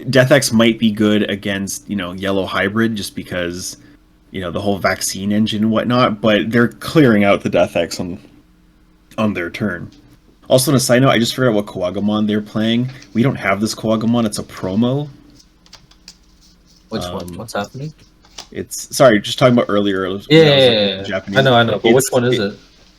Death X might be good against, Yellow Hybrid just because, the whole vaccine engine and whatnot, but they're clearing out the Death X on their turn. Also, on a side note, I just forgot what Koagamon they're playing. We don't have this Koagamon, it's a promo. Which one? What's happening? Sorry, just talking about earlier. Yeah. Japanese. I know, but which one is it?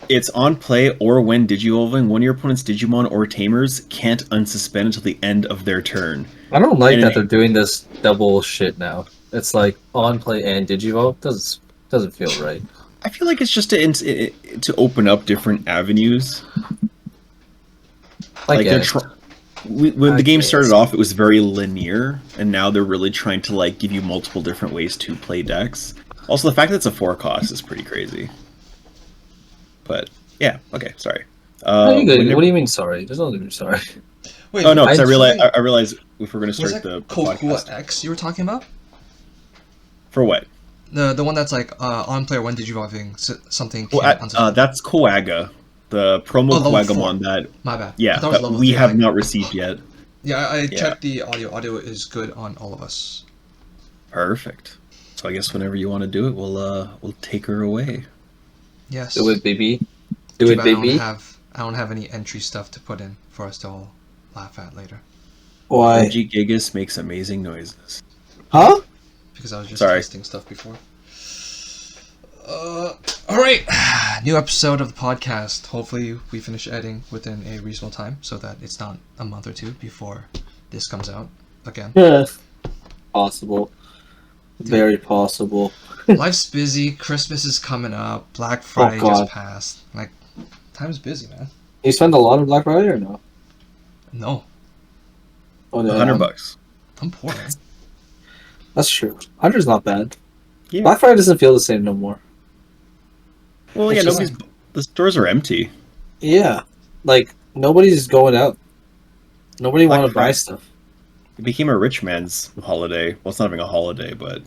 It's on play or when Digivolving. One of your opponent's Digimon or Tamers can't unsuspend until the end of their turn. I don't like that they're doing this double shit now. It's like on play and Digivolve. Doesn't feel right. I feel like it's just to open up different avenues. When the game started off, it was very linear, and now they're really trying to give you multiple different ways to play decks. Also, the fact that it's a 4 cost is pretty crazy. But yeah, okay, sorry. What do you mean sorry? There's nothing to be sorry. Wait, because I realized if we're going to start the podcast. X you were talking about? For what? The one that's on player when Digivolving something. That's Koaga. The promo Koagamon that... My bad. Yeah, that we have not received yet. Yeah, I checked the audio. Audio is good on all of us. Perfect. So I guess whenever you want to do it, we'll take her away. Yes. Do it, baby. Do it, baby. I don't have any entry stuff to put in for us to all laugh at later. Why? OG Gigas makes amazing noises. Huh? Because I was just testing stuff before. Alright, new episode of the podcast. Hopefully we finish editing within a reasonable time so that it's not a month or two before this comes out again. Yes. Possible. Very possible. Life's busy, Christmas is coming up, Black Friday just passed. Time's busy, man. You spend a lot on Black Friday or no? No. Oh, no, $100. I'm poor, man. That's true. 100's not bad. Yeah. Black Friday doesn't feel the same no more. Well, the stores are empty. Yeah. Nobody's going out. Nobody want to buy stuff. It became a rich man's holiday. Well, it's not even a holiday, but...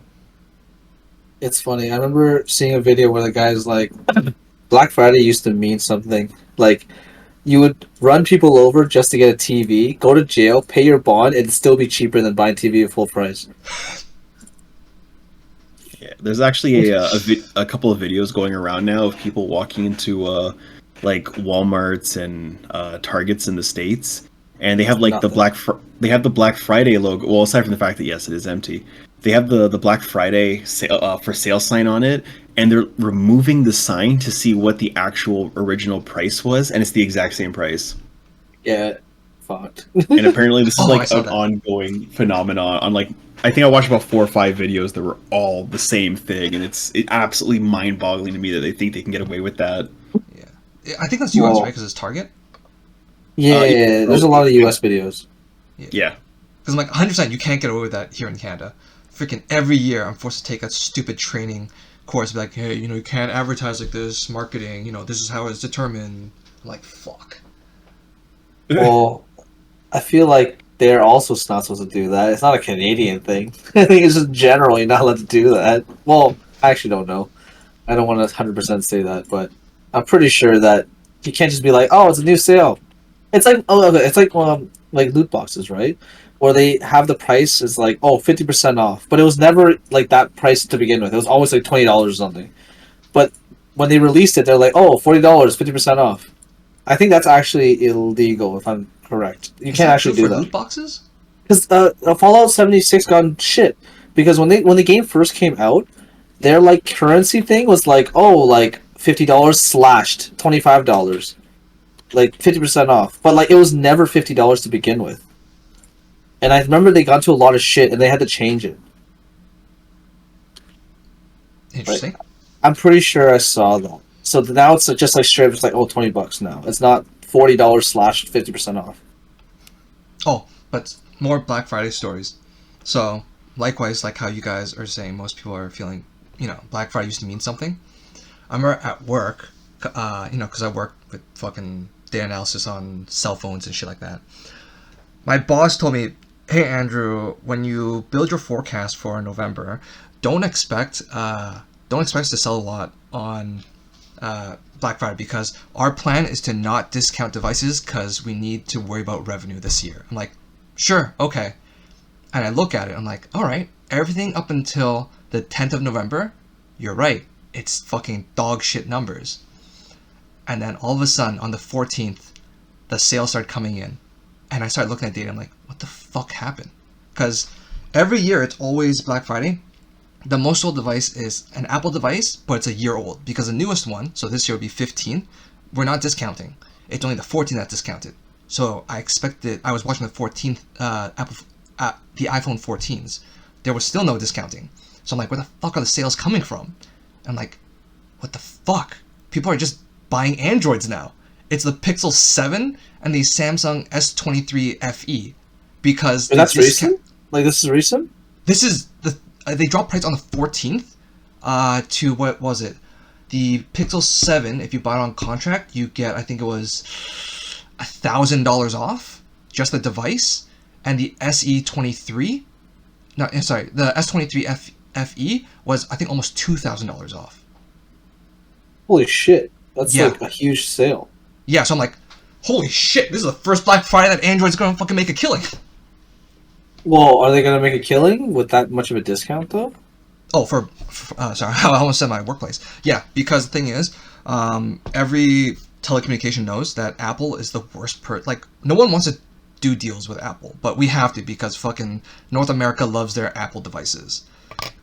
It's funny. I remember seeing a video where the guy's like, Black Friday used to mean something. You would run people over just to get a TV, go to jail, pay your bond, and it'd still be cheaper than buying TV at full price. Yeah, there's actually a couple of videos going around now of people walking into Walmarts and Targets in the States, and they have the Black Friday logo. Well, aside from the fact that yes, it is empty, they have the Black Friday for sale sign on it, and they're removing the sign to see what the actual original price was, and it's the exact same price. Yeah, fucked. And apparently this is an ongoing phenomenon on I think I watched about 4 or 5 videos that were all the same thing, and it's absolutely mind-boggling to me that they think they can get away with that. Yeah, I think that's US, right? Because it's Target. Yeah, there's a lot of US videos. Yeah. Because I'm 100%, you can't get away with that here in Canada. Freaking every year, I'm forced to take a stupid training course. Be like, hey, you can't advertise like this. Marketing, this is how it's determined. I'm like, fuck. Well, I feel like they're also not supposed to do that. It's not a Canadian thing. I think it's just general. You're not allowed to do that. Well, I actually don't know. I don't want to 100% say that, but I'm pretty sure that you can't just be like, oh, it's a new sale. It's like loot boxes, right? Where they have the price is 50% off, but it was never that price to begin with. It was always $20 or something. But when they released it, they're like, oh, $40, 50% off. I think that's actually illegal, if I'm correct. You can't actually do that. Loot boxes? Because Fallout 76 got shit. Because when the game first came out, their currency thing was $50 slashed $25, 50% off. But it was never $50 to begin with. And I remember they got into a lot of shit and they had to change it. Interesting. I'm pretty sure I saw that. So now it's just straight up, it's $20 now. It's not $40 slashed 50% off. Oh, but more Black Friday stories. So, likewise, how you guys are saying, most people are feeling, Black Friday used to mean something. I remember at work, because I work with fucking data analysis on cell phones and shit like that. My boss told me, hey Andrew, when you build your forecast for November, don't expect us to sell a lot on Black Friday because our plan is to not discount devices because we need to worry about revenue this year. I'm like, sure, okay. And I look at it, I'm like, all right, everything up until the 10th of November, you're right. It's fucking dog shit numbers. And then all of a sudden, on the 14th, the sales started coming in. And I started looking at data, I'm like, what the fuck happened? Because every year, it's always Black Friday. The most sold device is an Apple device, but it's a year old. Because the newest one, so this year would be 15, we're not discounting. It's only the 14 that's discounted. So I expected, I was watching the 14th, the iPhone 14s. There was still no discounting. So I'm like, where the fuck are the sales coming from? I'm like, what the fuck? People are just buying Androids now. It's the Pixel 7 and the Samsung S23 FE. Because that's recent? Like, this is recent? This is they dropped price on the 14th to, what was it? The Pixel 7, if you buy it on contract, you get, I think it was $1,000 off, just the device. And the SE23, no, sorry, the S23 FE was, I think, almost $2,000 off. Holy shit. That's like a huge sale. Yeah, so I'm like, holy shit, this is the first Black Friday that Android's gonna fucking make a killing. Well, are they gonna make a killing with that much of a discount, though? Oh, sorry, I almost said my workplace. Yeah, because the thing is, every telecommunication knows that Apple is the worst like, no one wants to do deals with Apple, but we have to because fucking North America loves their Apple devices.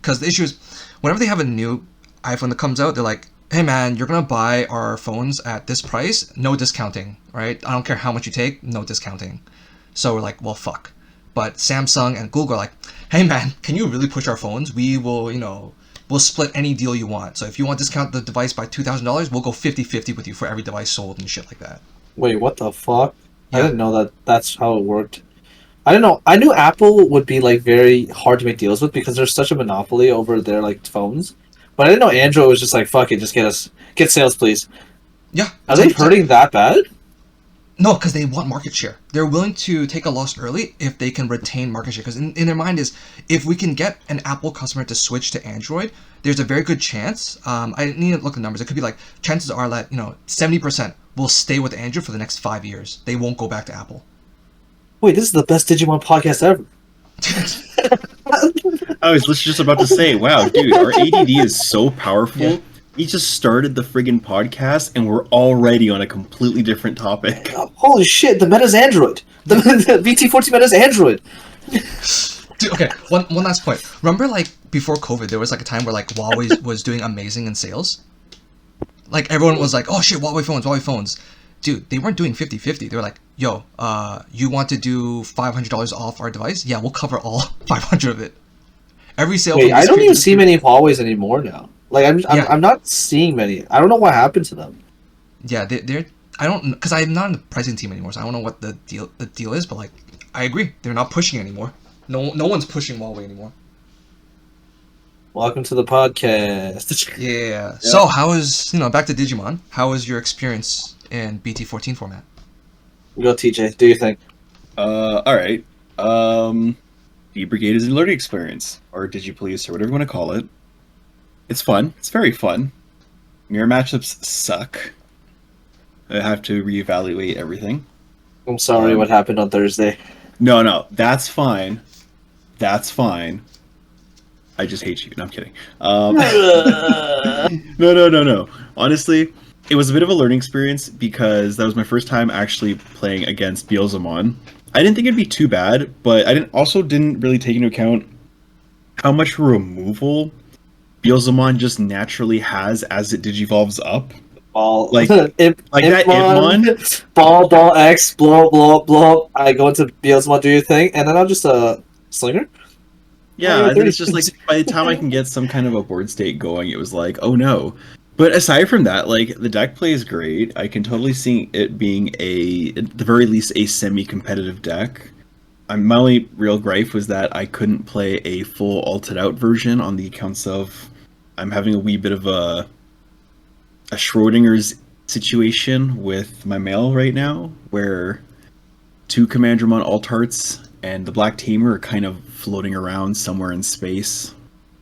Because the issue is, whenever they have a new iPhone that comes out, they're like, hey man, you're gonna buy our phones at this price, no discounting, right? I don't care how much you take, no discounting. So we're like, well, fuck. But Samsung and Google are like, hey man, can you really push our phones? We will, we'll split any deal you want. So if you want to discount the device by $2,000, we'll go 50-50 with you for every device sold and shit like that. Wait, what the fuck? Yeah. I didn't know that that's how it worked. I don't know. I knew Apple would be like very hard to make deals with because there's such a monopoly over their like phones. But I didn't know Android was just like, fuck it, just get sales, please. Yeah. Are they hurting that bad? No, because they want market share. They're willing to take a loss early if they can retain market share. Because in their mind is, if we can get an Apple customer to switch to Android, there's a very good chance. I need to look at the numbers. It could be like, chances are that 70% will stay with Android for the next 5 years. They won't go back to Apple. Wait, this is the best Digimon podcast ever. I was just about to say, wow, dude, our ADD is so powerful. Yeah. We just started the friggin' podcast, and we're already on a completely different topic. Holy shit, the meta's Android. The BT14 meta's Android. Dude, okay, one last point. Remember, like, before COVID, there was, like, a time where, like, Huawei was doing amazing in sales? Like, everyone was like, oh, shit, Huawei phones. Dude, they weren't doing 50-50. They were like, yo, you want to do $500 off our device? Yeah, we'll cover all 500 of it. Every sale... Wait, I don't even see many Huawei's anymore now. Like, I'm not seeing many. I don't know what happened to them. Yeah, they're I don't, because I'm not in the pricing team anymore, so I don't know what the deal is. But like, I agree, they're not pushing anymore. No one's pushing Huawei anymore. Welcome to the podcast. Yeah. So how was back to Digimon? How was your experience in BT14 format? Go TJ. Do you think? All right. D Brigade is a learning experience, or DigiPolice, or whatever you want to call it. It's fun. It's very fun. Mirror matchups suck. I have to reevaluate everything. I'm sorry what happened on Thursday. No, that's fine. That's fine. I just hate you. No, I'm kidding. No. Honestly, it was a bit of a learning experience because that was my first time actually playing against Beelzemon. I didn't think it'd be too bad, but I didn't really take into account how much removal Beelzemon just naturally has as it digivolves up. Ball, like that Impmon. Ball X, blow. I go into Beelzemon, do your thing, and then I'll just slinger. Yeah, and then it's just like by the time I can get some kind of a board state going, it was like, oh no. But aside from that, like, the deck play is great. I can totally see it being at the very least, a semi-competitive deck. My only real gripe was that I couldn't play a full alted out version on the accounts of I'm having a wee bit of a Schrodinger's situation with my mail right now, where 2 Commandramon alt arts and the Black Tamer are kind of floating around somewhere in space.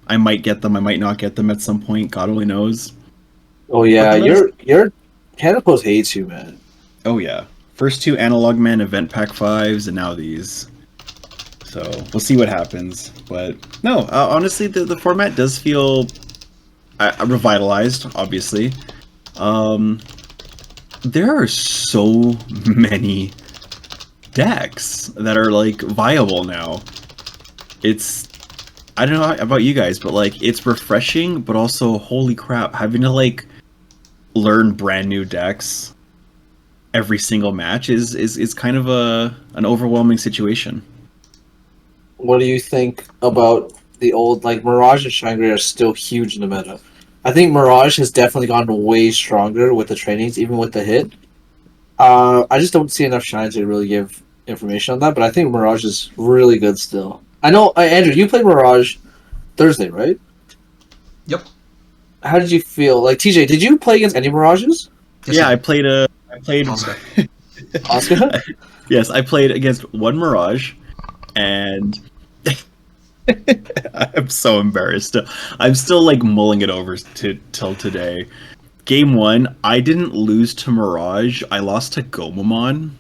I might get them, I might not get them at some point, God only knows. Oh yeah, your Canopus hates you, man. Oh yeah. First 2 Analog Man event pack 5s, and now these. So we'll see what happens. But no, honestly, the format does feel revitalized. Obviously, there are so many decks that are like viable now. It's, I don't know about you guys, but like it's refreshing, but also holy crap, having to like learn brand new decks every single match is kind of an overwhelming situation. What do you think about the old, like, Mirage and Shangri are still huge in the meta? I think Mirage has definitely gotten way stronger with the trainings, even with the hit. I just don't see enough shines to really give information on that, but I think Mirage is really good still. I know, Andrew, you played Mirage Thursday, right? Yep. How did you feel? Like, TJ, did you play against any Mirages? Yes, Yeah, I I played Oscar. Oscar? yes, I played against one Mirage, and I'm so embarrassed. I'm still like mulling it over till today. Game one, I didn't lose to Mirage. I lost to Gomamon.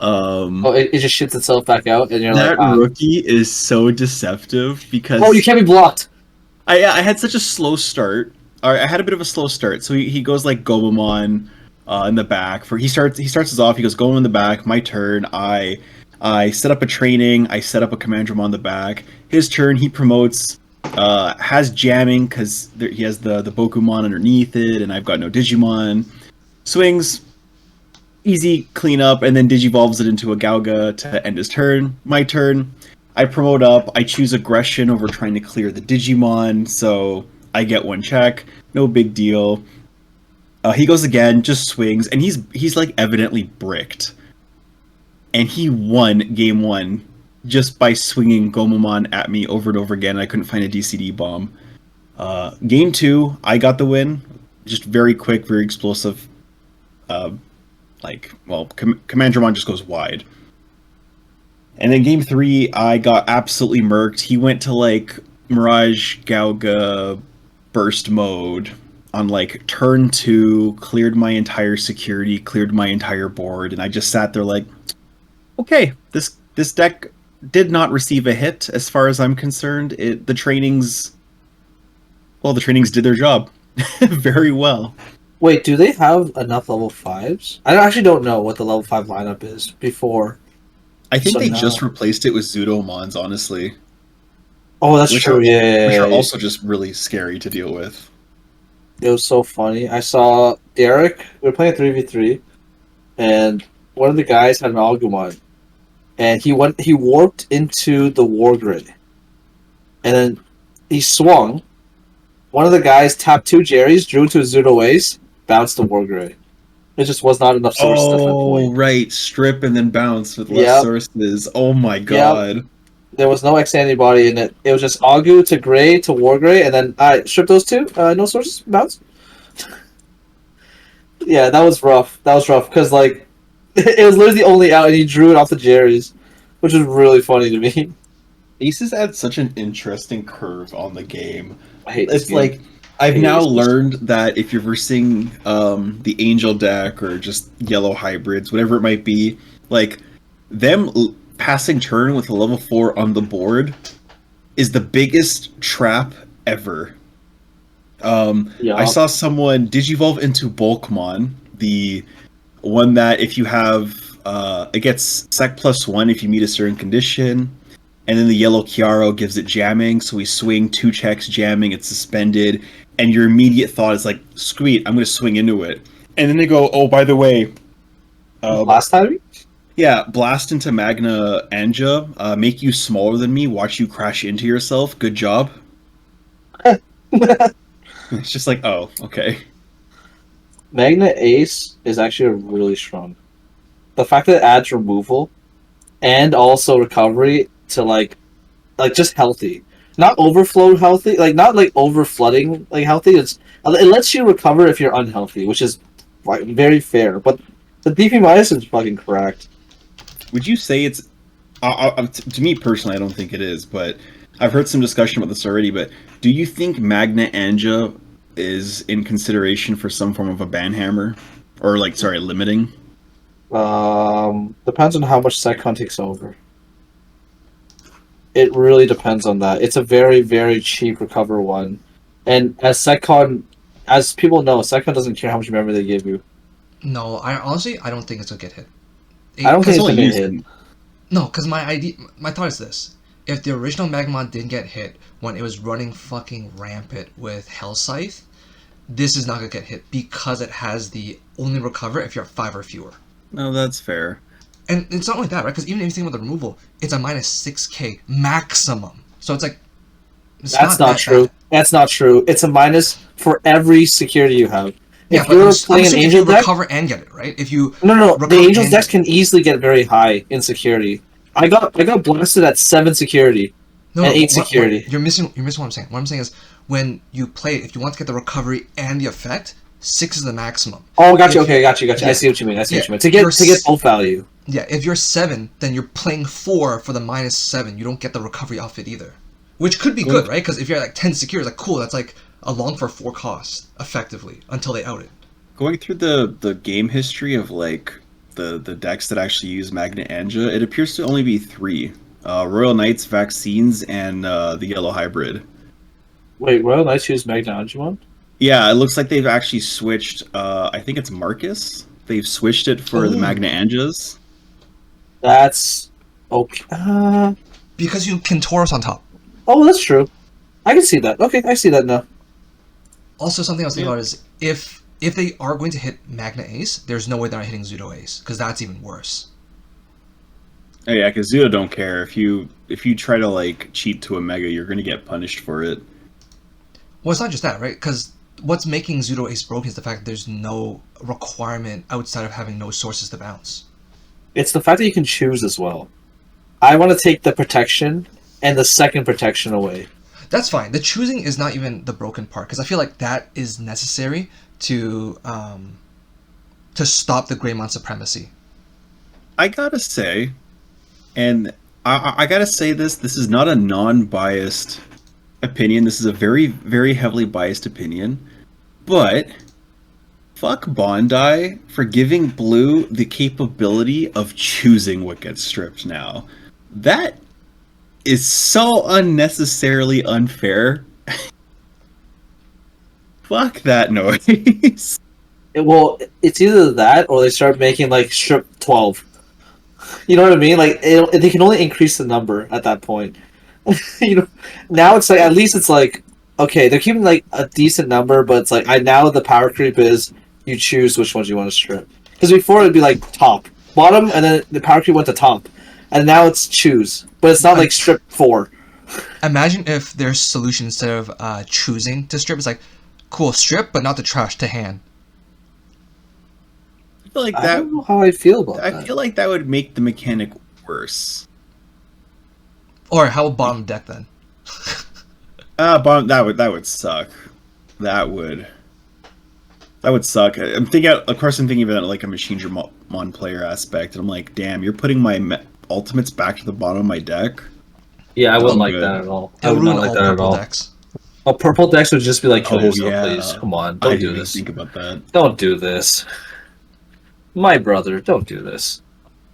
Oh, it just shits itself back out, and you're That like, ah. rookie is so deceptive because Oh, you can't be blocked! I had such a slow start. Or I had a bit of a slow start. So he goes like Gomamon in the back. He starts us off. He goes Gomamon in the back. My turn. I set up a training. I set up a Commandrum on the back. His turn. He promotes. Has jamming because he has the Bokumon underneath it, and I've got no Digimon. Swings. Easy cleanup, and then Digivolves it into a Gauga to end his turn. My turn. I promote up. I choose aggression over trying to clear the Digimon, so I get one check. No big deal. He goes again, just swings, and he's like evidently bricked. And he won game one just by swinging Gomamon at me over and over again. I couldn't find a DCD bomb. Game two, I got the win. Just very quick, very explosive. Commandramon just goes wide. And then game three, I got absolutely murked. He went to like Mirage Gauga burst mode on like turn two, cleared my entire security, cleared my entire board, and I just sat there like, okay, this deck did not receive a hit as far as I'm concerned. The trainings did their job very well. Wait, do they have enough level 5s? I actually don't know what the level 5 lineup is before. I think they just replaced it with Zudomons, honestly. Oh, that's true. Which are also just really scary to deal with. It was so funny. I saw Derek. We were playing 3v3, and one of the guys had an Agumon, and he warped into the War Grid, and then he swung. One of the guys tapped 2 Jerrys, drew to a Zudo Ace, bounced the War Grid. It just was not enough sources at that point. Oh, right. Strip and then bounce with less sources. Oh my god. Yep. There was no X antibody in it. It was just Agu to Gray to War Gray, and then strip those 2. No sources, bounce. Yeah, that was rough. Because, like, it was literally the only out, and he drew it off the Jerry's, which was really funny to me. Aces add such an interesting curve on the game. I hate it's game. Like, I've now learned that if you're versing the Angel deck or just yellow hybrids, whatever it might be, like, them passing turn with a level 4 on the board is the biggest trap ever. I saw someone Digivolve into Bulkmon, the one that if you have, it gets Sec +1 if you meet a certain condition, and then the yellow Chiaro gives it jamming, so we swing 2 checks jamming, it's suspended, and your immediate thought is like, sweet, I'm going to swing into it. And then they go, oh, by the way... last time? Yeah, blast into Magna Anja, make you smaller than me, watch you crash into yourself, good job. It's just like, oh, okay. Magna Ace is actually really strong. The fact that it adds removal and also recovery to like just healthy. Not overflow healthy, like not like over flooding like healthy. It lets you recover if you're unhealthy, which is like very fair. But the DP minus is fucking correct. Would you say it's to me personally, I don't think it is, but I've heard some discussion about this already. But do you think Magna Anja is in consideration for some form of a banhammer, or like, sorry, limiting? Depends on how much Secon takes over. It really depends on that. It's a very, very cheap recover one. And as people know, Secon doesn't care how much memory they give you. No, I honestly I don't think it's gonna get hit. I don't think it's only gonna used hit. in- No, because my thought is this: if the original Magmon didn't get hit when it was running fucking rampant with Hell Scythe, this is not gonna get hit because it has the only recover if you're at 5 or fewer. No, that's fair. And it's not only that, right? Because even if you think about the removal, it's a minus 6k maximum. So it's like That's not true. That's not true. It's a minus for every security you have. Yeah, If but you're I'm playing an assuming angel if you deck, recover and get it, right? If you no, the recover angel's and decks get it. can easily get very high in security. I got blasted at 7 security No, and 8 what- security. you're missing what I'm saying. What I'm saying is when you play it, if you want to get the recovery and the effect, 6 is the maximum. Oh, got you. If- Okay, got you. yeah. I see what you mean. Yeah, To get both value. Yeah, if you're 7, then you're playing 4 for the minus 7. You don't get the recovery off it either. Which could be good, right? Because if you're at like 10 secure, it's like, cool, that's like a long for 4 cost, effectively, until they out it. Going through the game history of like the decks that actually use Magna Anja, it appears to only be 3: Royal Knights, Vaccines, and the Yellow Hybrid. Wait, Royal Knights use Magna Angemon? Yeah, it looks like they've actually switched. I think it's Marcus. They've switched it for the Magna Anjas. That's okay. Because you can Tauros on top. Oh, that's true. I can see that. Okay, I see that now. Also, something I was thinking about is if they are going to hit Magna Ace, there's no way they're not hitting Zudo Ace, because that's even worse. Oh, yeah, because Zudo don't care. If you try to like cheat to a Mega, you're gonna get punished for it. Well, it's not just that, right? Because what's making Zudo Ace broken is the fact that there's no requirement outside of having no sources to bounce. It's the fact that you can choose as well. I want to take the protection and the second protection away. That's fine. The choosing is not even the broken part, because I feel like that is necessary to stop the Greymon supremacy. I gotta say, and I gotta say this is not a non-biased opinion. This is a very, very heavily biased opinion. But fuck Bondi for giving Blue the capability of choosing what gets stripped now. That is so unnecessarily unfair. Fuck that noise. It's either that or they start making like strip 12. You know what I mean? Like they can only increase the number at that point. You know, now it's like at least it's like okay, they're keeping like a decent number, but it's like now the power creep is you choose which ones you want to strip. Because before it'd be like top, bottom, and then the power creep went to top, and now it's choose, but it's not like strip 4. Imagine if their solution instead of choosing to strip is like, cool, strip, but not the trash to hand. I feel like I that. don't know how I feel about that. I feel like that would make the mechanic worse. Or how about bottom deck then? Bottom, that would suck. That would suck. I'm thinking, of course, I'm thinking about it like a Machine Dramon player aspect, and I'm like, damn, you're putting my ultimates back to the bottom of my deck. Yeah, I wouldn't like good. that at all. I It'll would ruin not like all that at purple all. decks. Oh, purple decks would just be like, kill Oh, yourself, yeah. please. Come on, I don't didn't do even this. think about that. Don't do this. My brother, don't do this.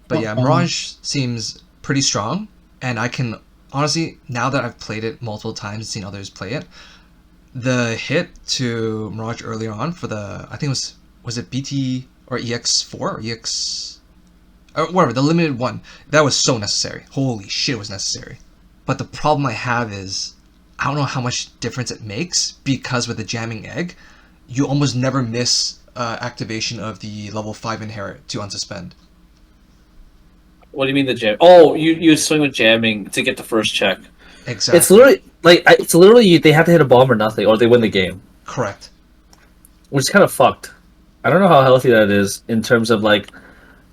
But yeah, Mirage seems pretty strong, and I can honestly, now that I've played it multiple times and seen others play it, the hit to Mirage earlier on for the, I think it was it BT or EX4 or EX, or whatever, the limited one, that was so necessary. Holy shit, it was necessary. But the problem I have is, I don't know how much difference it makes, because with the jamming egg, you almost never miss activation of the level 5 inherit to unsuspend. What do you mean the jam? Oh, you swing with jamming to get the first check. Exactly. It's literally they have to hit a bomb or nothing, or they win the game, Correct. which is kind of fucked. I don't know how healthy that is in terms of like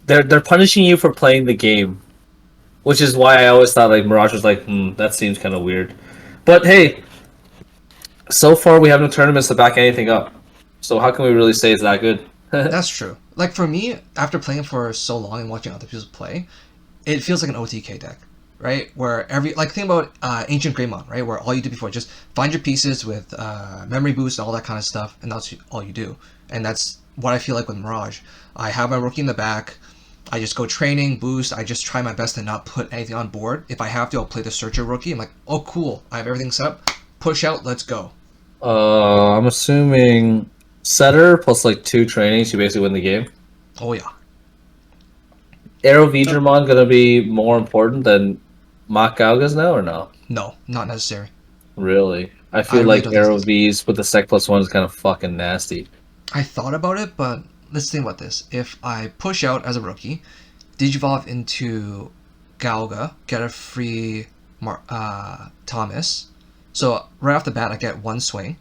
they're punishing you for playing the game, which is why I always thought like Mirage was like, that seems kind of weird. But hey, so far we have no tournaments to back anything up, so how can we really say it's that good? That's true. Like for me, after playing for so long and watching other people play, it feels like an OTK deck, right? Where think about Ancient Greymon, right? Where all you do before, just find your pieces with memory boost and all that kind of stuff, and that's all you do. And that's what I feel like with Mirage. I have my rookie in the back, I just go training, boost. I just try my best to not put anything on board. If I have to, I'll play the Searcher rookie. I'm like, oh, cool. I have everything set up. Push out, let's go. I'm assuming setter plus like 2 trainings, you basically win the game. Oh, yeah. Arrow Vidramon gonna be more important than Mach Gaugas now, or no? No, not necessary. Really? I feel really like don't think Arrow so. V's with the Sec +1 is kind of fucking nasty. I thought about it, but let's think about this. If I push out as a rookie, Digivolve into Galga, get a free Thomas. So right off the bat, I get 1 swing.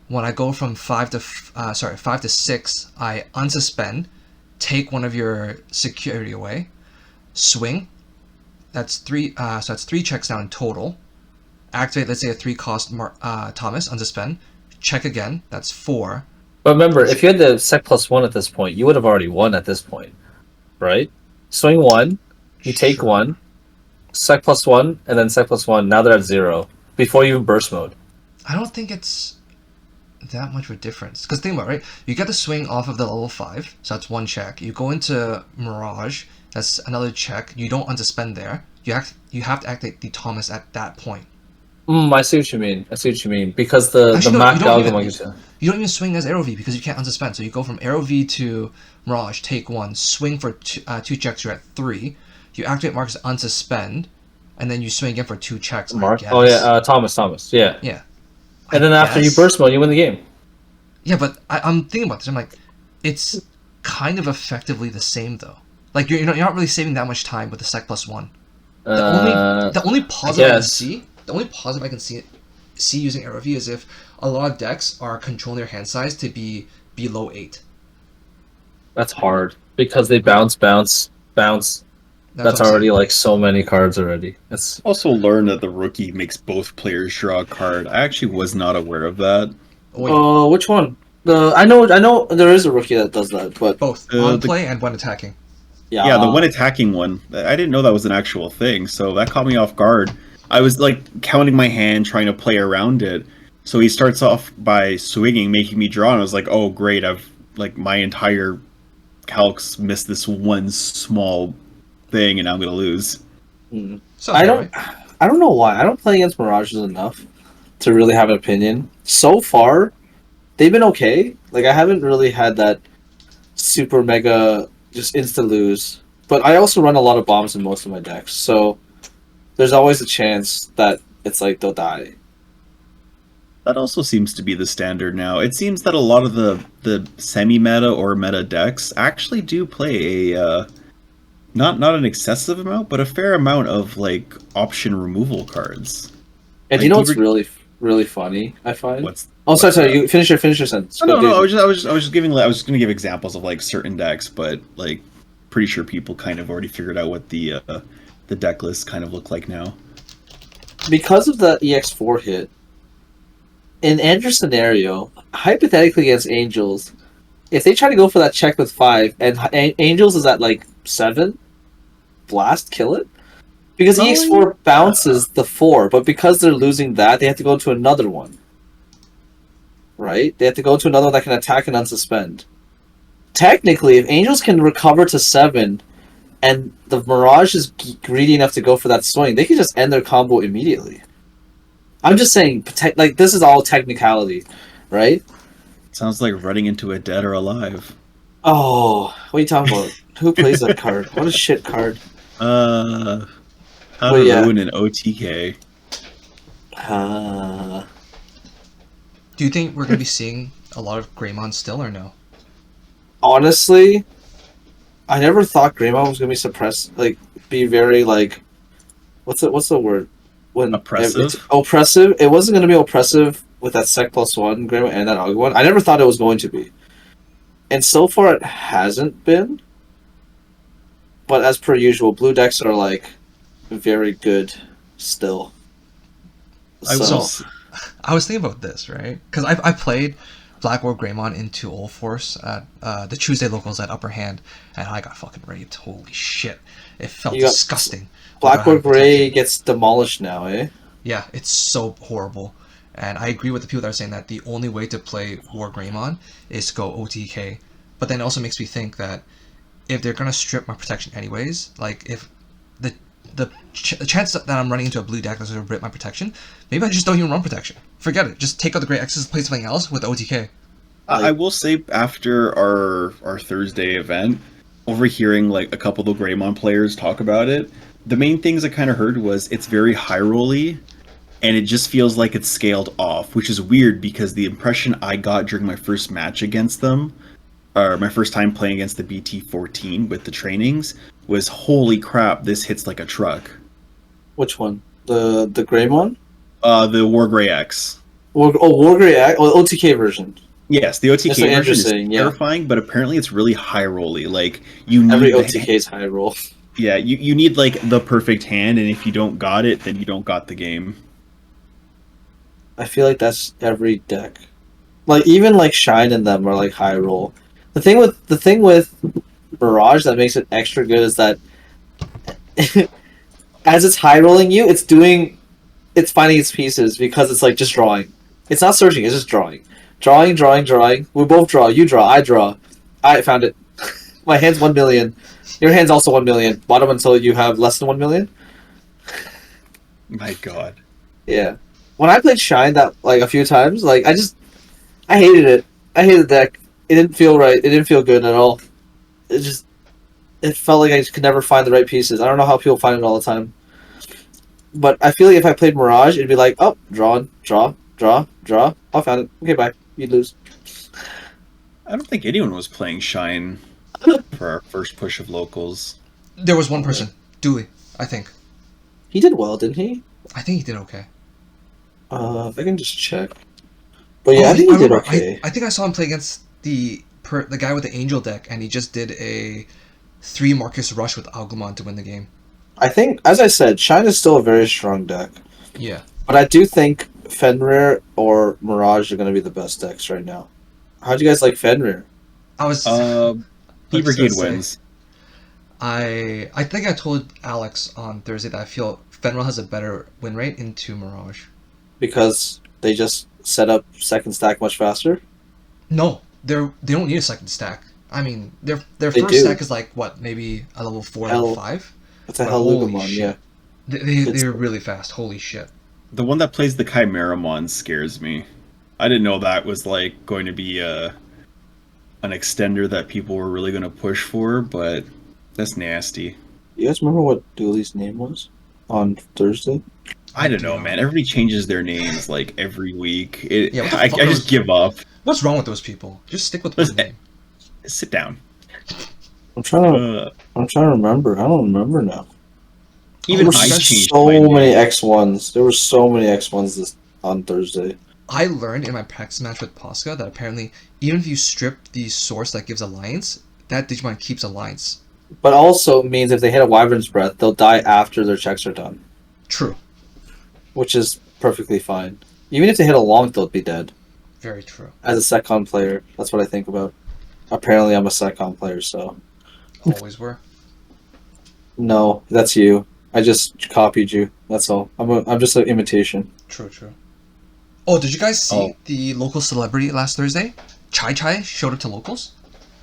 When I go from 5 to 6, I unsuspend, take one of your security away, swing. That's 3. So that's 3 checks now in total. Activate, let's say, a 3-cost Thomas, unsuspend. Check again. That's 4. But remember, if you had the Sec +1 at this point, you would have already won at this point, right? Swing 1, you take 1, Sec +1, and then Sec +1. Now they're at 0 before you burst mode. I don't think it's that much of a difference. Because think about it, right? You get the swing off of the level 5, so that's 1 check. You go into Mirage, that's another check. You don't unsuspend there. You have to activate the Thomas at that point. I see what you mean. Because the Mach Gauga one gives you... You don't even swing as Arrow V because you can't unsuspend. So you go from Arrow V to Mirage, take 1, swing for 2 checks, you're at 3. You activate Marcus unsuspend, and then you swing again for 2 checks. Mark? Oh yeah, Thomas. Yeah. Yeah. And then after you burst mode, you win the game. Yeah, but I'm thinking about this. I'm like, it's kind of effectively the same though. Like you're not really saving that much time with the Sec +1. The only positive I can see using Arrow V is if a lot of decks are controlling their hand size to be below 8. That's hard because they bounce. That's already like so many cards already. It's also learned that the rookie makes both players draw a card. I actually was not aware of that. Which one? I know there is a rookie that does that, but both on play and when attacking. Yeah, the when attacking one. I didn't know that was an actual thing, so that caught me off guard. I was like counting my hand, trying to play around it. So he starts off by swinging, making me draw, and I was like, "Oh, great! I've like my entire calcs missed this one small thing, and now I'm gonna lose." I don't know why. I don't play against Mirages enough to really have an opinion. So far, they've been okay. Like I haven't really had that super mega just insta lose. But I also run a lot of bombs in most of my decks, so there's always a chance that it's like they'll die. That also seems to be the standard now. It seems that a lot of the semi-meta or meta decks actually do play a not an excessive amount, but a fair amount of like option removal cards. And like, you know what's really funny? I find. Sorry. You finish your sentence. No. I was just giving. I was going to give examples of like certain decks, but like pretty sure people kind of already figured out what the deck lists kind of look like now. Because of the EX4 hit, in Andrew's scenario, hypothetically against Angels, if they try to go for that check with 5 and Angels is at like 7, blast, kill it? Because EX4 bounces the 4, but because they're losing that, they have to go to another one. Right? They have to go to another one that can attack and unsuspend. Technically, if Angels can recover to 7 and the Mirage is greedy enough to go for that swing, they can just end their combo immediately. I'm just saying, like, this is all technicality, right? Sounds like running into a dead or alive. Oh, what are you talking about? Who plays that card? What a shit card. How to ruin an OTK. Do you think we're going to be seeing a lot of Greymon still or no? Honestly, I never thought Greymon was going to be suppressed, like, be very, like, what's the word? Oppressive? Oppressive. It wasn't going to be oppressive with that Sec +1 Greymon and that Auga one. I never thought it was going to be. And so far it hasn't been. But as per usual, blue decks are, like, very good still. I was thinking about this, right? Because I played Black Orb Greymon into Old Force at the Tuesday locals at Upper Hand, and I got fucking raped. Holy shit. It felt disgusting. Black Orb Grey gets demolished now, eh? Yeah, it's so horrible. And I agree with the people that are saying that the only way to play War Greymon is to go OTK. But then it also makes me think that if they're gonna strip my protection anyways, like if the chance that I'm running into a blue deck that's gonna rip my protection, maybe I just don't even run protection. Forget it. Just take out the Great X's, play something else with OTK. I will say after our Thursday event, overhearing like a couple of the Greymon players talk about it, the main things I kind of heard was it's very high rolly, and it just feels like it's scaled off, which is weird because the impression I got during my first match against them, or my first time playing against the BT14 with the trainings, was holy crap, this hits like a truck. Which one? The Greymon? The War Grey X. War Grey X? Oh, the OTK version. Yes, the OTK version is terrifying, yeah. but apparently it's really high rolly. Like you need every OTK is high roll. Yeah, you need like the perfect hand, and if you don't got it, then you don't got the game. I feel like that's every deck. Like even like Shine and them are like high roll. The thing with Mirage that makes it extra good is that as it's high rolling you, it's finding its pieces because it's like just drawing. It's not searching, it's just drawing. Drawing. We both draw. You draw, I draw. I found it. My hand's 1 million. Your hand's also 1 million. Bottom until you have less than 1 million. My god. Yeah. When I played Shine that like a few times, like I hated it. I hated the deck. It didn't feel right. It didn't feel good at all. It felt like I just could never find the right pieces. I don't know how people find it all the time. But I feel like if I played Mirage, it'd be like, oh, draw. I found it. Okay, bye. You'd lose. I don't think anyone was playing Shine for our first push of locals. There was one person, Dooley, I think. He did well, didn't he? I think he did okay. If I can just check. But yeah, I think he did okay. I think I saw him play against the guy with the Angel deck, and he just did a 3 Marcus Rush with Agumon to win the game. I think, as I said, Shine is still a very strong deck. Yeah. But I do think Fenrir or Mirage are going to be the best decks right now. How'd you guys like Fenrir? I was... He Brigade wins. I think I told Alex on Thursday that I feel Fenrir has a better win rate into Mirage. Because they just set up second stack much faster? No, they don't need a second stack. I mean, their first stack is like, what, maybe a level 4, level 5? That's a Hellugamon, yeah. They're really fast, holy shit. The one that plays the Chimeramon scares me. I didn't know that was like going to be an extender that people were really going to push for, but that's nasty. You guys remember what Dooley's name was on Thursday? I don't know, man. Everybody changes their names like every week. I just give up. What's wrong with those people? Just stick with one name. Sit down. I'm trying to remember. I don't remember now. Even I changed so many X1s. There were so many X1s on Thursday. I learned in my practice match with Posca that apparently even if you strip the source that gives Alliance, that Digimon keeps Alliance. But also means if they hit a Wyvern's Breath, they'll die after their checks are done. True. Which is perfectly fine. Even if they hit a Lonk, they'll be dead. Very true. As a Secon player, that's what I think about. Apparently I'm a Secon player, so... Always were. No, that's you. I just copied you. That's all. I'm just an imitation. True. Oh, did you guys see the local celebrity last Thursday? Chai showed up to locals?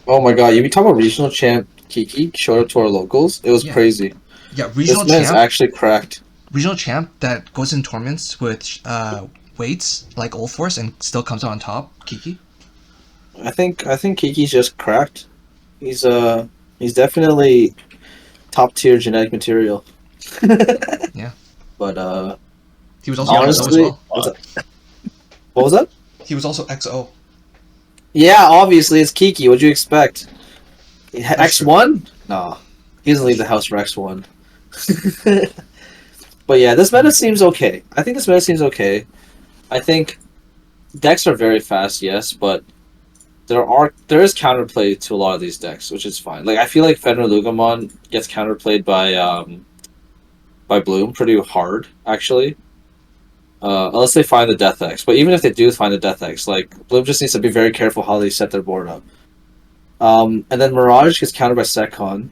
Oh my god, you be talking about regional champ Kiki showed up to our locals? It was crazy. Yeah, regional champ. This man's actually cracked. Regional champ that goes in tournaments with weights like Old Force and still comes out on top. Kiki. I think Kiki's just cracked. He's definitely top tier genetic material. Yeah. But he was also honestly, XO as well. What was that? He was also XO. Yeah, obviously it's Kiki. What'd you expect? X1? Nah. He doesn't leave the house for X1. But yeah, this meta seems okay. I think this meta seems okay. I think decks are very fast, yes, but there is counterplay to a lot of these decks, which is fine. Like I feel like Fenrir Lugamon gets counterplayed by Bloom pretty hard, actually. Unless they find the Death X. But even if they do find the Death X, like Bloom just needs to be very careful how they set their board up. And then Mirage gets countered by Secon.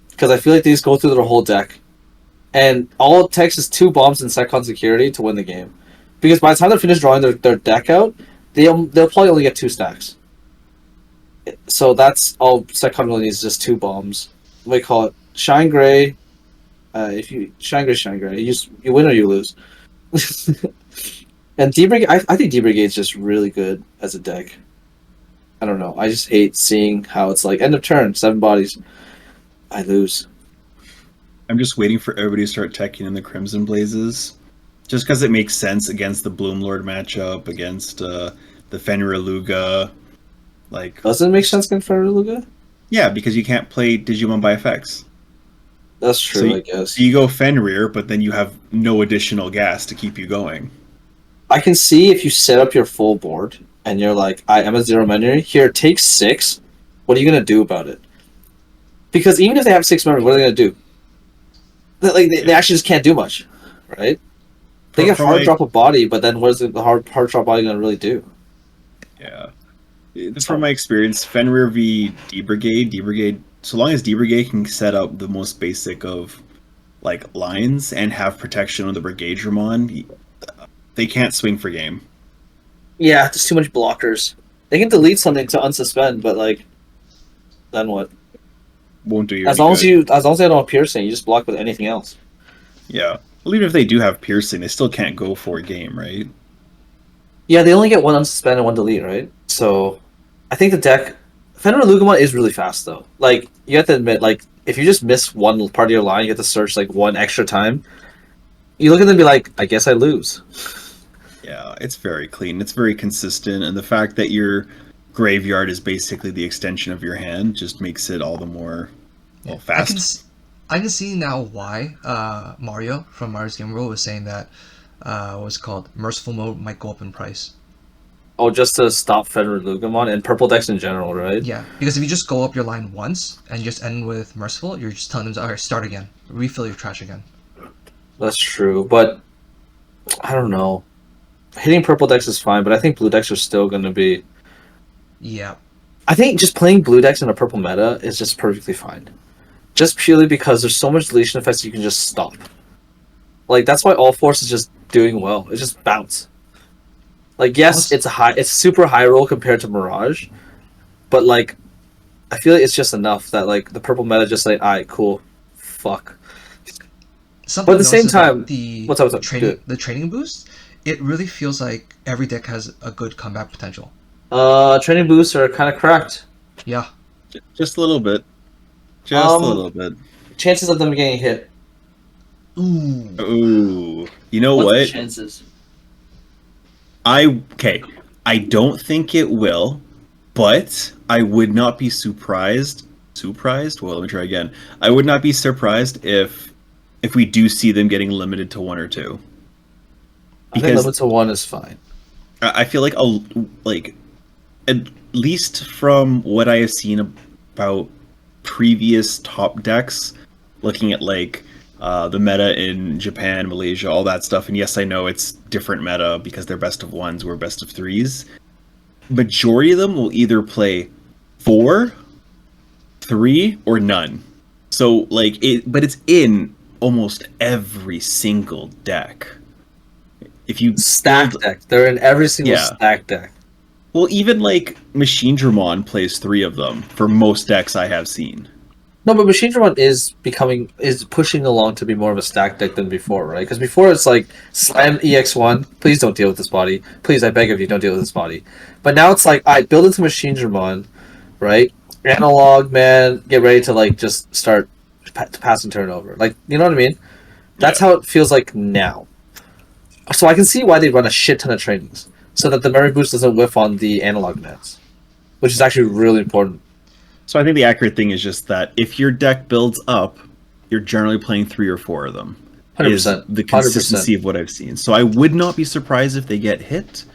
Because I feel like these go through their whole deck. And all it takes is 2 bombs and Secon security to win the game. Because by the time they finish drawing their deck out, they'll probably only get 2 stacks. So that's all Psychotic needs is just 2 bombs. We call it Shine Gray. If you Shine Gray, you win or you lose. And I think D-Brigade's just really good as a deck. I don't know. I just hate seeing how it's like end of turn, 7 bodies. I lose. I'm just waiting for everybody to start teching in the Crimson Blazes. Just because it makes sense against the Bloomlord matchup, against the Fenrir Luga. Like, does it make sense against Fenrir Luga? Yeah, because you can't play Digimon by effects. That's true, I guess. So you go Fenrir, but then you have no additional gas to keep you going. I can see if you set up your full board and you're like, I am a 0 memory. Here, take 6. What are you going to do about it? Because even if they have 6 memory, what are they going to do? They actually just can't do much, right? They can hard drop a body, but then what is the hard drop body going to really do? Yeah. From my experience, Fenrir v D-Brigade, so long as D-Brigade can set up the most basic of like lines and have protection on the Brigadramon, they can't swing for game. Yeah, there's too much blockers. They can delete something to unsuspend, but like, then what? Won't do you. As long as they don't have piercing, you just block with anything else. Yeah. Well, even if they do have piercing, they still can't go for a game, right? Yeah, they only get 1 unsuspend and 1 delete, right? So, I think the deck Fenrir Lugamon is really fast though. Like, you have to admit, like, if you just miss one part of your line, you have to search like 1 extra time. You look at them and be like, I guess I lose. Yeah, it's very clean. It's very consistent, and the fact that your graveyard is basically the extension of your hand just makes it all the more fast. I can see now why Mario from Mario's Game World was saying that what's it called, Merciful Mode might go up in price. Oh, just to stop Fenrir Lugamon and purple decks in general, right? Yeah, because if you just go up your line once and just end with Merciful, you're just telling them, alright, start again. Refill your trash again. That's true, but I don't know. Hitting purple decks is fine, but I think blue decks are still going to be... Yeah. I think just playing blue decks in a purple meta is just perfectly fine. Just purely because there's so much deletion effects you can just stop. Like, that's why All Force is just doing well. It's just bounce. Like, yes, it's super high roll compared to Mirage, but like, I feel like it's just enough that like the purple meta just like, alright, cool, fuck. Something but at the same time, what's up? The training boost, it really feels like every deck has a good comeback potential. Training boosts are kind of cracked. Yeah. Just a little bit. Just a little bit. Chances of them getting hit. Ooh. You know what? The chances? I don't think it will, but I would not be surprised. Well, let me try again. I would not be surprised if we do see them getting limited to 1 or 2. I think limited to 1 is fine. I feel like at least from what I have seen about previous top decks, looking at like the meta in Japan, Malaysia, all that stuff, and yes, I know it's different meta because they're best of 1s, we're best of 3s. Majority of them will either play 4, 3, or none. So like but it's in almost every single deck. If you stack deck, they're in every single stack deck. Well, even like Machine Dramon plays 3 of them for most decks I have seen. No, but Machine Dramon is pushing along to be more of a stack deck than before, right? Because before it's like slam EX1, please don't deal with this body. Please, I beg of you, don't deal with this body. But now it's like, I build into Machine Dramon, right? Analog, man, get ready to like just start passing turnover. Like, you know what I mean? That's how it feels like now. So I can see why they run a shit ton of trainings, so that the memory boost doesn't whiff on the analog mats, which is actually really important. So I think the accurate thing is just that if your deck builds up, you're generally playing 3 or 4 of them. 100%. Is the consistency 100%. of what I've seen. So I would not be surprised if they get hit,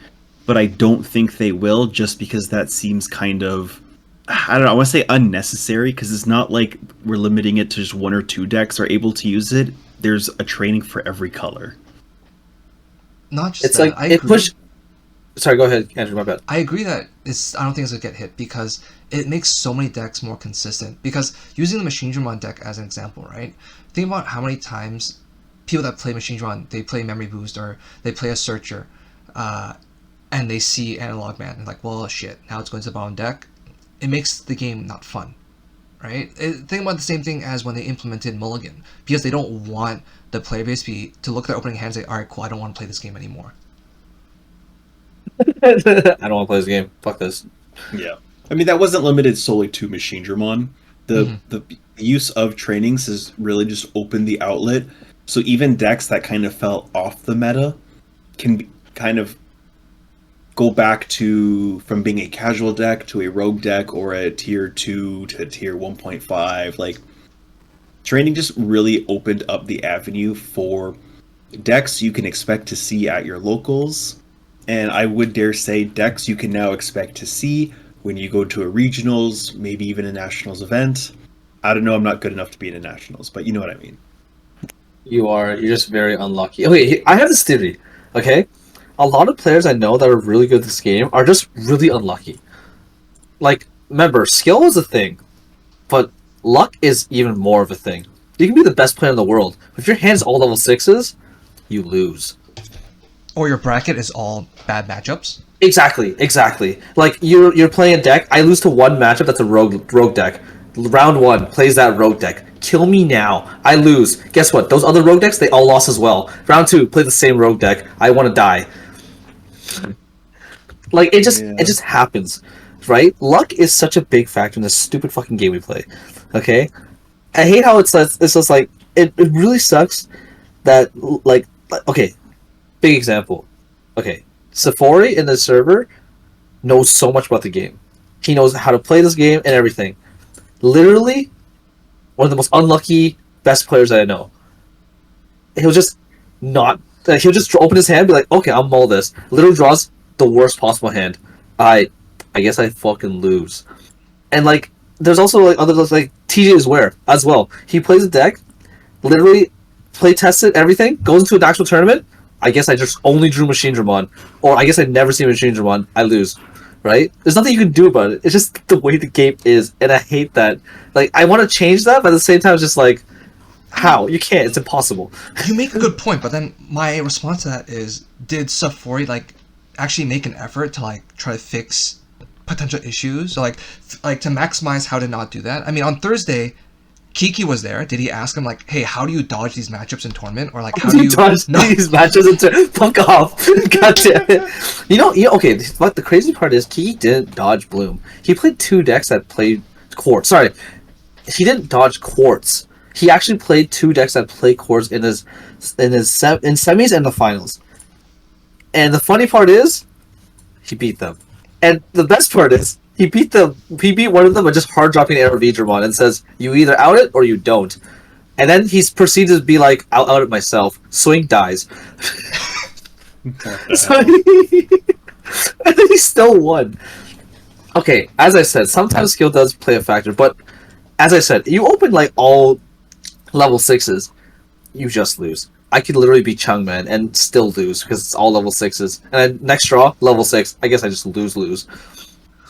but I don't think they will, just because that seems kind of, I don't know, I want to say unnecessary, because it's not like we're limiting it to just 1 or 2 decks are able to use it. There's a training for every color. Not just it's that. like it push. Sorry, go ahead, Andrew. My bad. I agree that I don't think it's gonna get hit because it makes so many decks more consistent. Because using the Machine Dramon deck as an example, right? Think about how many times people that play Machine Dramon, they play Memory Boost or they play a Searcher, and they see Analog Man and like, well, shit, now it's going to the bottom deck. it makes the game not fun, right? Think about the same thing as when they implemented Mulligan, because they don't want the player base to look at their opening hand and say, all right, cool, I don't want to play this game anymore. I don't want to play this game. Fuck this. Yeah. I mean, that wasn't limited solely to Machine Dramon. The use of trainings has really just opened the outlet. So even decks that kind of fell off the meta can kind of go back to from being a casual deck to a rogue deck or a tier 2 to tier 1.5. Like, training just really opened up the avenue for decks you can expect to see at your locals. And I would dare say decks you can now expect to see when you go to a regionals, maybe even a nationals event. I don't know, I'm not good enough to be in a nationals, but you know what I mean. You're just very unlucky. Okay, I have this theory, okay? A lot of players I know that are really good at this game are just really unlucky. Like, remember, skill is a thing, but luck is even more of a thing. You can be the best player in the world. If your hand's all level 6s, you lose. Or your bracket is all bad matchups. Exactly. Like, you're playing a deck, I lose to one matchup that's a rogue deck. Round 1, plays that rogue deck. Kill me now. I lose. Guess what? Those other rogue decks, they all lost as well. Round 2, play the same rogue deck. I want to die. Like, it just happens, right? Luck is such a big factor in this stupid fucking game we play. Okay? I hate how it's just like, it really sucks that, like, okay, big example. Okay, Sephori in the server knows so much about the game. He knows how to play this game and everything. Literally, one of the most unlucky best players that I know. He'll just he'll just open his hand and be like, okay, I'll mull this. Literally draws the worst possible hand. I guess I fucking lose. And like, there's also like other, like TJ is where as well. He plays a deck, literally play tests it, everything, goes into an actual tournament. I guess I just only drew Machine Dramon, or I guess I never see Machine Dramon. I lose. Right? There's nothing you can do about it. It's just the way the game is, and I hate that. Like, I want to change that, but at the same time, it's just like, how? You can't. It's impossible. You make a good point, but then my response to that is, did Sephori like actually make an effort to like try to fix potential issues, or like to maximize how to not do that? I mean, on Thursday, Kiki was there. Did he ask him like, "Hey, how do you dodge these matchups in tournament?" Or like, "How do you dodge these matchups in tournament?" Fuck off! God damn it! You know. Okay. But the crazy part is, Kiki didn't dodge Bloom. He played 2 decks that played Quartz. Sorry, he didn't dodge Quartz. He actually played 2 decks that play Quartz in semis and the finals. And the funny part is, he beat them. And the best part is, he beat one of them by just hard dropping an ARV Dramon and says, you either out it or you don't. And then he's proceeded to be like, I'll out it myself. Swing dies. So and then he still won. Okay, as I said, sometimes skill does play a factor, but as I said, you open like all level 6s, you just lose. I could literally be Chungman and still lose because it's all level 6s. And then next draw, level 6. I guess I just lose.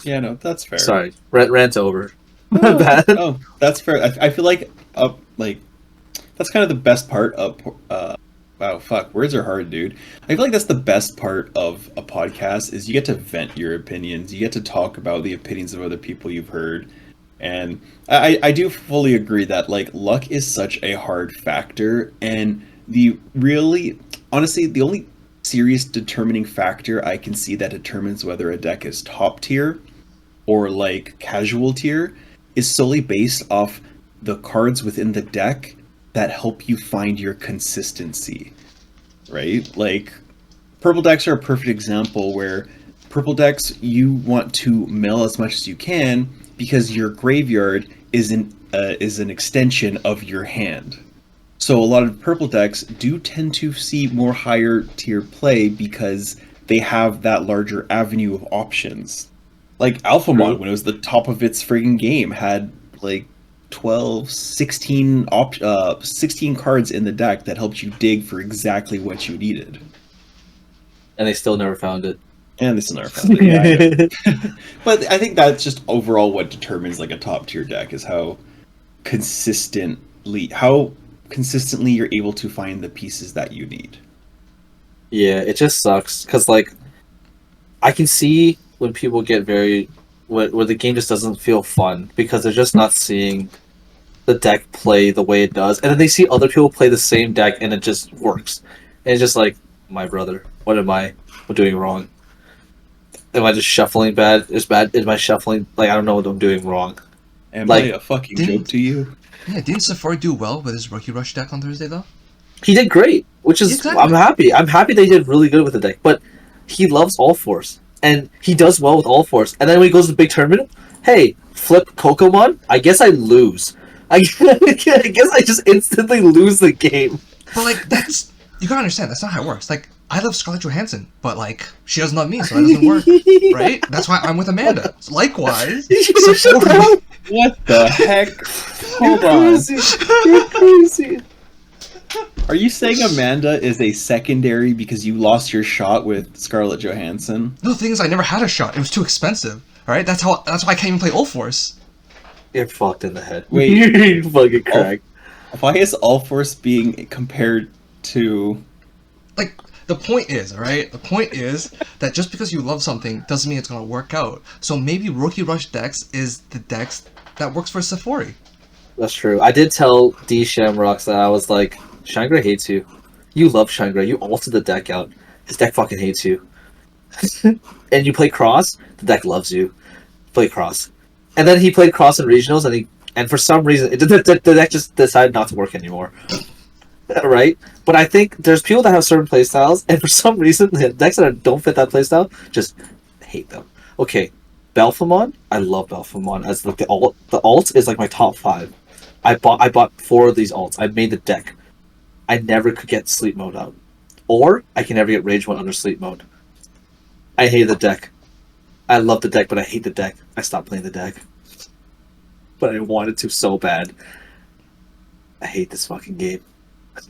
Yeah, no, that's fair. Sorry, rant over. Oh, that's fair. I feel like that's kind of the best part of wow, fuck, words are hard, dude. I feel like that's the best part of a podcast is you get to vent your opinions. You get to talk about the opinions of other people you've heard. And I do fully agree that like luck is such a hard factor, and honestly, the only serious determining factor I can see that determines whether a deck is top tier or like casual tier is solely based off the cards within the deck that help you find your consistency, right? Like, purple decks are a perfect example where purple decks, you want to mill as much as you can because your graveyard is an extension of your hand. So a lot of purple decks do tend to see more higher tier play because they have that larger avenue of options. Like Alphamon, when it was the top of its friggin' game, had like 12, 16 cards in the deck that helped you dig for exactly what you needed. And they still never found it. Yeah. But I think that's just overall what determines like a top tier deck is how consistently you're able to find the pieces that you need. Yeah, it just sucks because like I can see when people get very where the game just doesn't feel fun because they're just not seeing the deck play the way it does, and then they see other people play the same deck and it just works. And it's just like, my brother, what am I doing wrong? Am I just shuffling bad? Is my shuffling like, I don't know what I'm doing wrong? Am Like, I a fucking joke to you? Yeah, didn't Sephori do well with his Rookie Rush deck on Thursday though? He did great, which is Exactly. I'm happy. I'm happy they did really good with the deck, but he loves All Force and he does well with All Force. And then when he goes to the big tournament, hey, flip Kokomon. I guess I lose. I guess I just instantly lose the game. But like that's you gotta understand that's not how it works. Like I love Scarlett Johansson, but like she doesn't love me, so that doesn't work, right? That's why I'm with Amanda. So likewise, Sephori. What the heck? You're Hold on. crazy. You're crazy. Are you saying Amanda is a secondary because you lost your shot with Scarlett Johansson? No, the thing is, I never had a shot. It was too expensive. All right, that's why I can't even play All Force. You're fucked in the head. Wait. You're fucking cracked. Why is All Force being compared to? Like the point is, all right. The point is that just because you love something doesn't mean it's gonna work out. So maybe Rookie Rush decks is the decks that works for Sephori. That's true. I did tell D Shamrocks that I was like, Shangra hates you. You love Shangra. You altered the deck out. His deck fucking hates you. And you play Cross, the deck loves you. Play Cross. And then he played Cross in regionals, and for some reason, the deck just decided not to work anymore. Right? But I think there's people that have certain playstyles, and for some reason, the decks that don't fit that playstyle just hate them. Okay, Belphemon, I love Belphemon as like the alt. The alt is like my top 5. I bought 4 of these alts. I made the deck. I never could get sleep mode out, or I can never get rage 1 under sleep mode. I hate the deck. I love the deck, but I hate the deck. I stopped playing the deck, but I wanted to so bad. I hate this fucking game.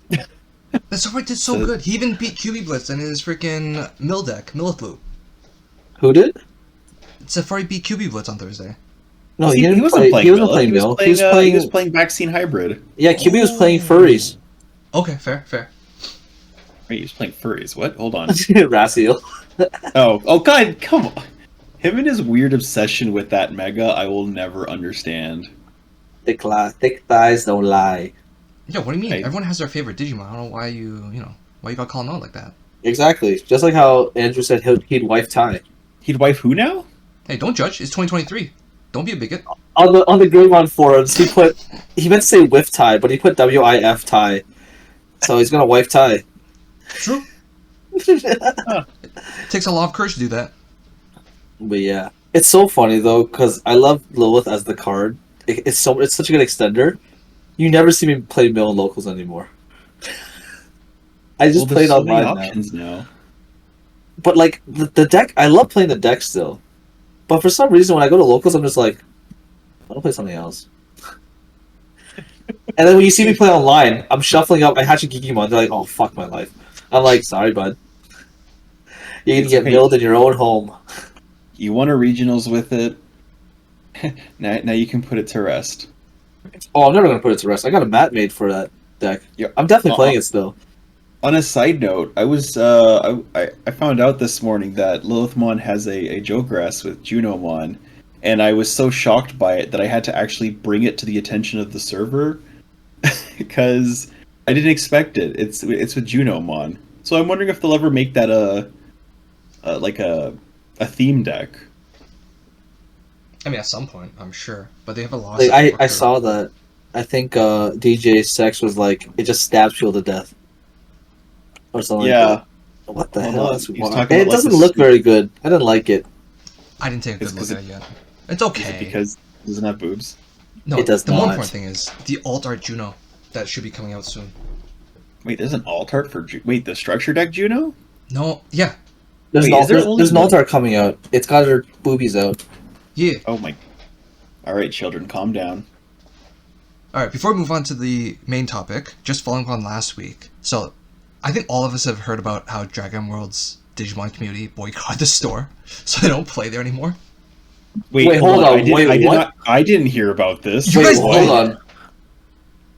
That's Sephori did so good. He even beat QB Blitz in his freaking mill deck, Millithlu. Who did? Sephori beat QB Blitz on Thursday. No, he didn't wasn't playing. He wasn't Mill. playing He Mill. He was playing Vaccine Hybrid. Yeah, QB was playing furries. Okay, fair. Wait, he was playing furries. What? Hold on. Raziel. Oh, God, come on. Him and his weird obsession with that mega, I will never understand. Thick thighs don't lie. Yeah, what do you mean? Hey. Everyone has their favorite Digimon. I don't know why why you got calling out like that. Exactly. Just like how Andrew said he'd wife Ty. He'd wife who now? Hey, don't judge. It's 2023. Don't be a bigot. On the Greymon forums, he meant to say whiff Ty, but he put WIF Ty. So he's gonna wife Ty. True. It takes a lot of courage to do that. But yeah, it's so funny though because I love Lilith as the card. It's such a good extender. You never see me play Mill and locals anymore. I just played so many online options now. But like the deck, I love playing the deck still. But for some reason, when I go to locals, I'm just like, I want to play something else. And then when you see me play online, I'm shuffling up. I hatch a Digimon. They're like, "Oh fuck my life." I'm like, "Sorry, bud. You can get milled in your own home." You won a regionals with it. now you can put it to rest. Oh, I'm never gonna put it to rest. I got a mat made for that deck. Yeah. I'm definitely playing it still. On a side note, I was I found out this morning that Lilithmon has a Jogress with Junomon, and I was so shocked by it that I had to actually bring it to the attention of the server because I didn't expect it. It's with Junomon, so I'm wondering if they'll ever make that a theme deck. I mean, at some point, I'm sure, but they have a lot. Like, I saw that. I think DJ Sex was like, it just stabs people to death. Or something like that. What the hell? It doesn't look very good. I didn't like it. I didn't take a good look at it yet. It's okay. Is it because it doesn't have boobs? No, it does the not. more important thing is the alt art Juno that should be coming out soon. Wait, there's an alt art for the structure deck Juno? No, yeah. There's an alt art coming out. It's got her boobies out. Yeah. Oh my. Alright, children, calm down. Alright, before we move on to the main topic, just following on last week. So, I think all of us have heard about how Dragon World's Digimon community boycotted the store, so they don't play there anymore. Wait, hold on. I didn't hear about this. You guys hold on.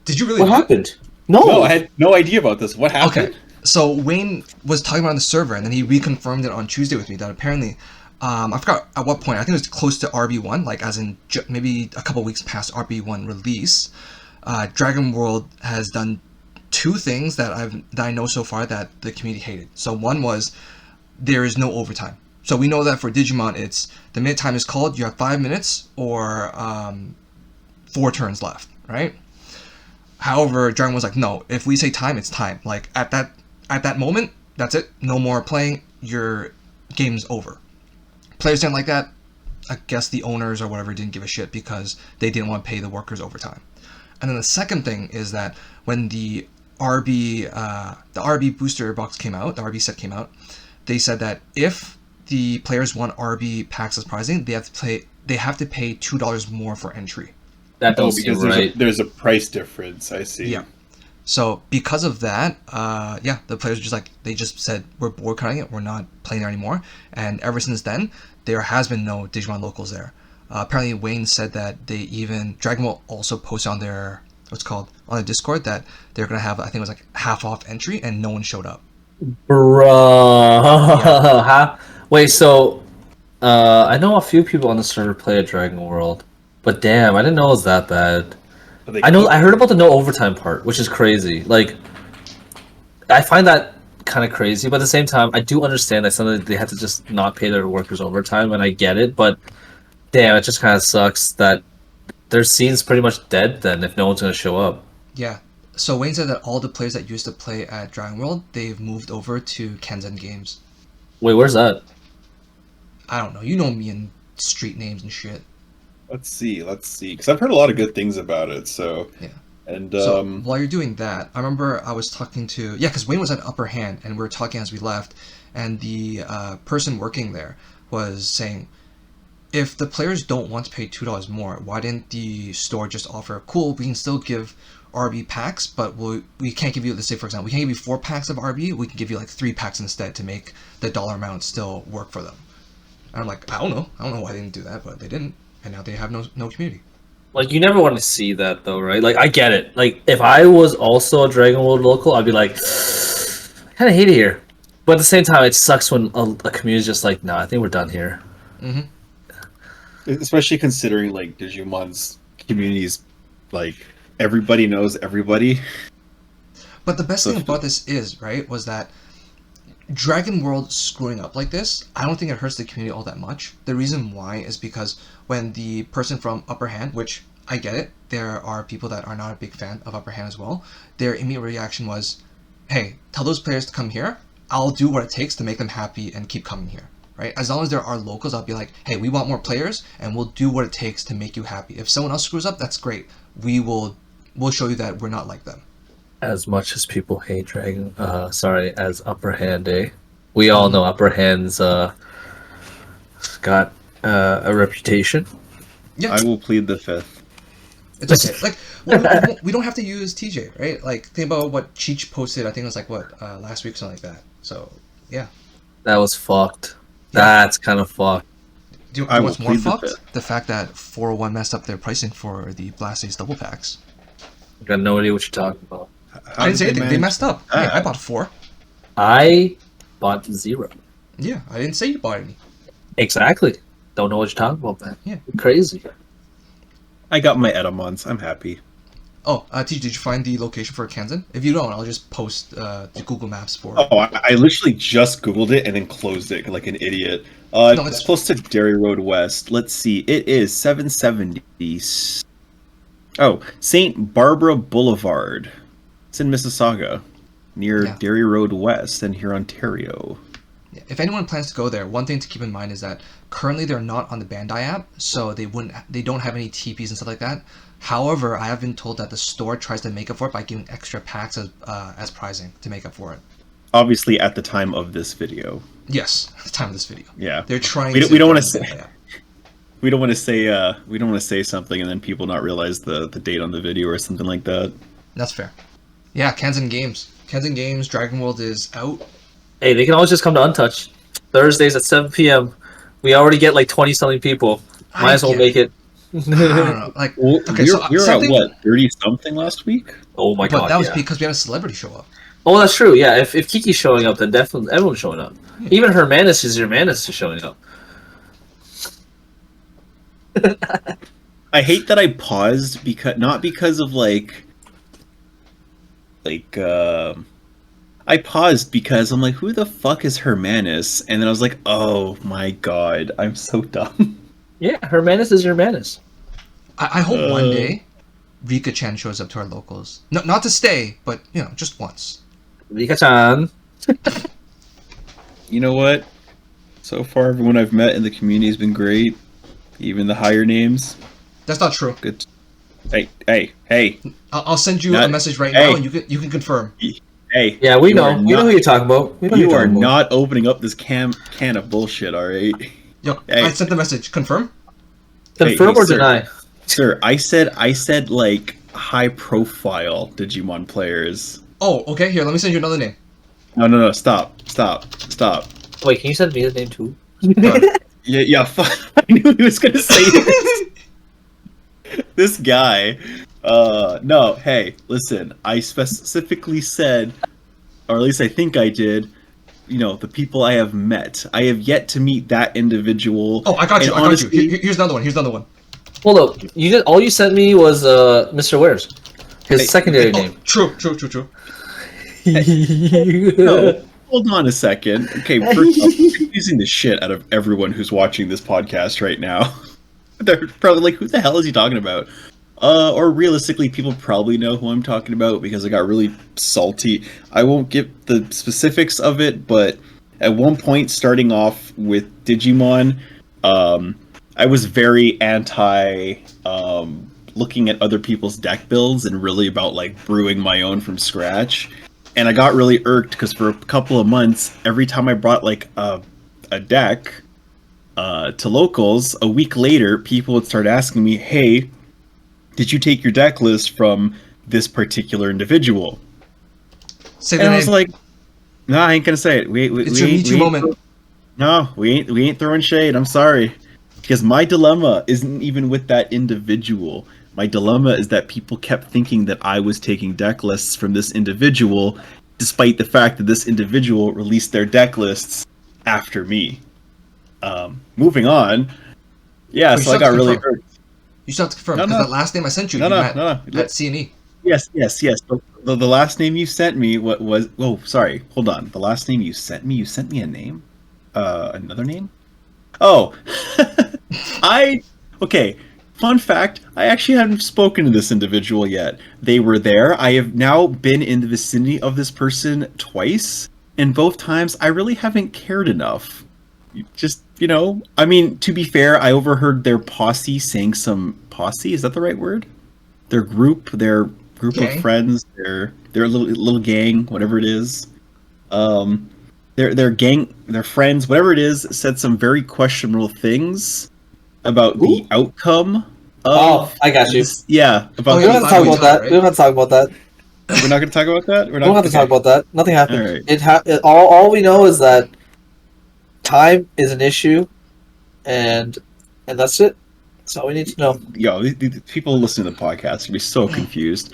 Did you really? What happened? No. No, I had no idea about this. What happened? Okay. So Wayne was talking about on the server, and then he reconfirmed it on Tuesday with me that apparently I forgot at what point. I think it was close to RB1, like as in maybe a couple weeks past RB1 release. Dragon World has done two things that I know so far that the community hated. So one was there is no overtime. So we know that for Digimon, it's the minute time is called, you have 5 minutes or 4 turns left, right? However, Dragon was like, no, if we say time, it's time. Like at that moment, that's it. No more playing. Your game's over. Players didn't like that. I guess the owners or whatever didn't give a shit because they didn't want to pay the workers overtime. And then the second thing is that when the RB booster box came out, the RB set came out, they said that if the players want RB packs as prizing, they have to pay $2 more for entry. That don't seem right. There's a price difference. I see. Yeah. So because of that, the players they just said we're boycotting it. We're not playing there anymore. And ever since then, there has been no Digimon locals there. Apparently, Wayne said that Dragon Ball also posted on their on the Discord that they're gonna have, I think it was like half off entry, and no one showed up. Bruh. Yeah. Wait, so I know a few people on the server play at Dragon World, but damn, I didn't know it was that bad. I heard about the no overtime part, which is crazy. Like, I find that kind of crazy, but at the same time, I do understand that sometimes they have to just not pay their workers overtime, and I get it. But damn, it just kind of sucks that their scene's pretty much dead then if no one's gonna show up. Yeah. So Wayne said that all the players that used to play at Dragon World, they've moved over to Kenzen Games. Wait, where's that? I don't know. You know me and street names and shit. Let's see. Because I've heard a lot of good things about it. So yeah. And so while you're doing that, I remember I was talking to because Wayne was at Upper Hand, and we were talking as we left, and the person working there was saying, if the players don't want to pay $2 more, why didn't the store just offer, cool, we can still give RB packs, but we can't give you, let's say for example, we can't give you 4 packs of RB, we can give you like 3 packs instead to make the dollar amount still work for them. And I'm like, I don't know why they didn't do that, but they didn't, and now they have no community. Like, you never want to see that though, right? Like, I get it. Like, if I was also a Dragon World local, I'd be like, I kind of hate it here. But at the same time, it sucks when a community is just like, nah, I think we're done here. Mm-hmm. Especially considering, like, Digimon's communities, like, everybody knows everybody. But the best thing about this was that Dragon World screwing up like this, I don't think it hurts the community all that much. The reason why is because when the person from Upper Hand, which I get it, there are people that are not a big fan of Upper Hand as well, their immediate reaction was, hey, tell those players to come here, I'll do what it takes to make them happy and keep coming here. Right? As long as there are locals, I'll be like, hey, we want more players, and we'll do what it takes to make you happy. If someone else screws up, that's great. We'll show you that we're not like them. As much as people hate as Upper Hand, we all know Upper Hand's got a reputation. Yeah. I will plead the fifth. It's okay. Like, we don't have to use TJ, right? Like, think about what Cheech posted, I think it was like, last week or something like that. So, yeah. That was fucked. That's kind of fucked. Do you know what's more fucked? The fact that 401 messed up their pricing for the Blast Ace double packs. I got no idea what you're talking about. I didn't say anything. They messed up. Hey, I bought 4. I bought 0. Yeah, I didn't say you bought any. Exactly. Don't know what you're talking about, man. Yeah. Crazy. I got my Edamons. I'm happy. Oh, TJ, did you find the location for Kansan? If you don't, I'll just post the Google Maps for it. Oh, I literally just Googled it and then closed it like an idiot. It's close to Derry Road West. Let's see. It is 770. Oh, St. Barbara Boulevard. It's in Mississauga, near Derry Road West in here, Ontario. Yeah. If anyone plans to go there, one thing to keep in mind is that currently they're not on the Bandai app, so they don't have any TPs and stuff like that. However, I have been told that the store tries to make up for it by giving extra packs as prizing to make up for it. Obviously, at the time of this video. Yes, at the time of this video. Yeah, they're trying. We don't want to say. We don't want to say. We don't want to say something and then people not realize the date on the video or something like that. That's fair. Yeah, Kansan Games. Kansan Games. Dragon World is out. Hey, they can always just come to Untouched. Thursdays at 7 p.m. We already get like 20-something people. Might as well make it. I don't know. Like, okay, you're at what, 30-something last week? Oh my god! That was because we had a celebrity show up. Oh, that's true. Yeah, if Kiki's showing up, then definitely everyone's showing up. Yeah. Even Hermanus is showing up. I hate that I paused not because of I paused because I'm like, who the fuck is Hermanus? And then I was like, oh my god, I'm so dumb. Yeah, Hermanus is Hermanus. I hope one day Rika-chan shows up to our locals. No, not to stay, but just once. Rika-chan. You know what? So far, everyone I've met in the community has been great. Even the higher names. That's not true. Good. Hey! I'll send you a message right now, and you can confirm. Hey. Yeah, we know. We know who you're talking about. You are not opening up this can of bullshit. All right. Yo, I sent the message. Confirm. Confirm or deny. Sir, I said like high profile Digimon players. Oh, okay. Here, let me send you another name. No. Stop. Wait, can you send me the name too? Yeah. I knew he was gonna say this. This guy. No. Hey, listen. I specifically said, or at least I think I did. The people I have met. I have yet to meet that individual. Oh, I got you. Here's another one. Hold up. All you sent me was Mr. Wares. His secondary name. True. No, hold on a second. Okay, first off, I'm confusing the shit out of everyone who's watching this podcast right now. They're probably like, who the hell is he talking about? Or realistically, people probably know who I'm talking about because I got really salty. I won't give the specifics of it, but at one point, starting off with Digimon, I was very anti looking at other people's deck builds and really about like brewing my own from scratch. And I got really irked because for a couple of months, every time I brought like a deck to locals, a week later, people would start asking me, hey, did you take your deck list from this particular individual? Say the name. I was like, no, I ain't gonna say it. It's your Me Too moment. No, we ain't throwing shade. I'm sorry. Because my dilemma isn't even with that individual. My dilemma is that people kept thinking that I was taking deck lists from this individual, despite the fact that this individual released their deck lists after me. Moving on. Yeah, so I got really hurt. You still have to confirm, because that last name I sent you, at C&E. Yes. The last name you sent me was... Oh, sorry. Hold on. The last name you sent me a name? Another name? Oh. Okay. Fun fact, I actually haven't spoken to this individual yet. They were there. I have now been in the vicinity of this person twice, and both times I really haven't cared enough. Just, I mean, to be fair, I overheard their posse saying some... Posse? Is that the right word? Their group gang? Of friends, their little gang, whatever it is. Their gang, their friends, whatever it is, said some very questionable things about the outcome of... I got you. Yeah. We don't have to talk about that. Right? We don't have to talk about that. We're not going to talk about that? We don't have to talk about that. Nothing happened. All right. All we know is that time is an issue, and that's it. That's all we need to know. Yo, these people listening to the podcast are going to be so confused.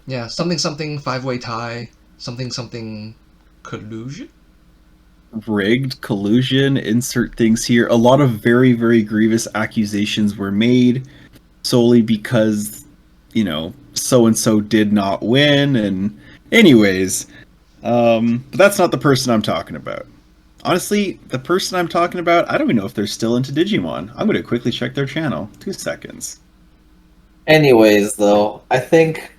Yeah, something, five-way tie, something, collusion? Rigged, collusion, insert things here. A lot of very, very grievous accusations were made solely because, so-and-so did not win, and anyways, but that's not the person I'm talking about. Honestly, the person I'm talking about, I don't even know if they're still into Digimon. I'm going to quickly check their channel. 2 seconds. Anyways, though, I think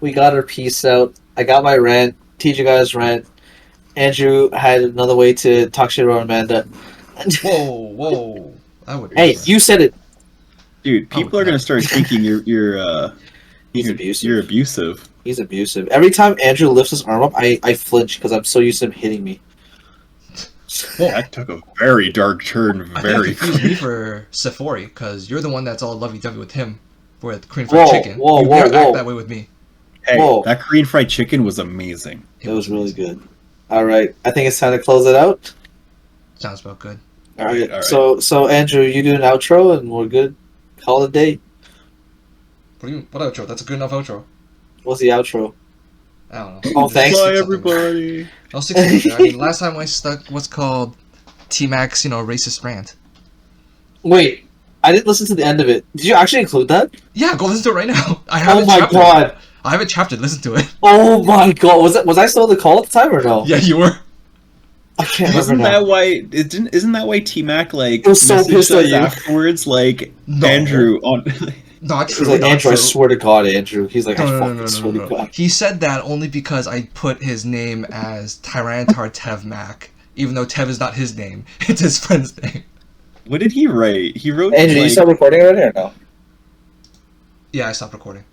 we got our piece out. I got my rant. TJ got his rant. Andrew had another way to talk shit about Amanda. Whoa. Hey, you said it. Dude, people are going to start thinking you're abusive. You're abusive. He's abusive. Every time Andrew lifts his arm up, I flinch because I'm so used to him hitting me. Well, that took a very dark turn. Very. You confused me for Sephori because you're the one that's all lovey-dovey with him for the Korean fried chicken. You never act that way with me. Hey, that Korean fried chicken was amazing. It was really good. All right, I think it's time to close it out. Sounds about good. All right. So Andrew, you do an outro and we're good. Call it a day. What outro? That's a good enough outro. What's the outro? I don't know. Oh, thanks. Bye, everybody. I was 16. I mean, last time I stuck what's called T-Max, racist rant. Wait, I didn't listen to the end of it. Did you actually include that? Yeah, go listen to it right now. I have Oh my god! I have it chaptered. Listen to it. Oh my god! Was I still on the call at the time or no? Yeah, you were. I can't Isn't remember that why? Isn't that why T-Mac like was so pissed at you afterwards? Like No. Andrew on. Not He's true. like, not Andrew, I true. swear to God, Andrew. He's like, I No, fucking swear to God. He said that only because I put his name as Tyranitar Tev Mac, even though Tev is not his name. It's his friend's name. What did he write? He wrote. Andrew, you start recording already or no? Yeah, I stopped recording.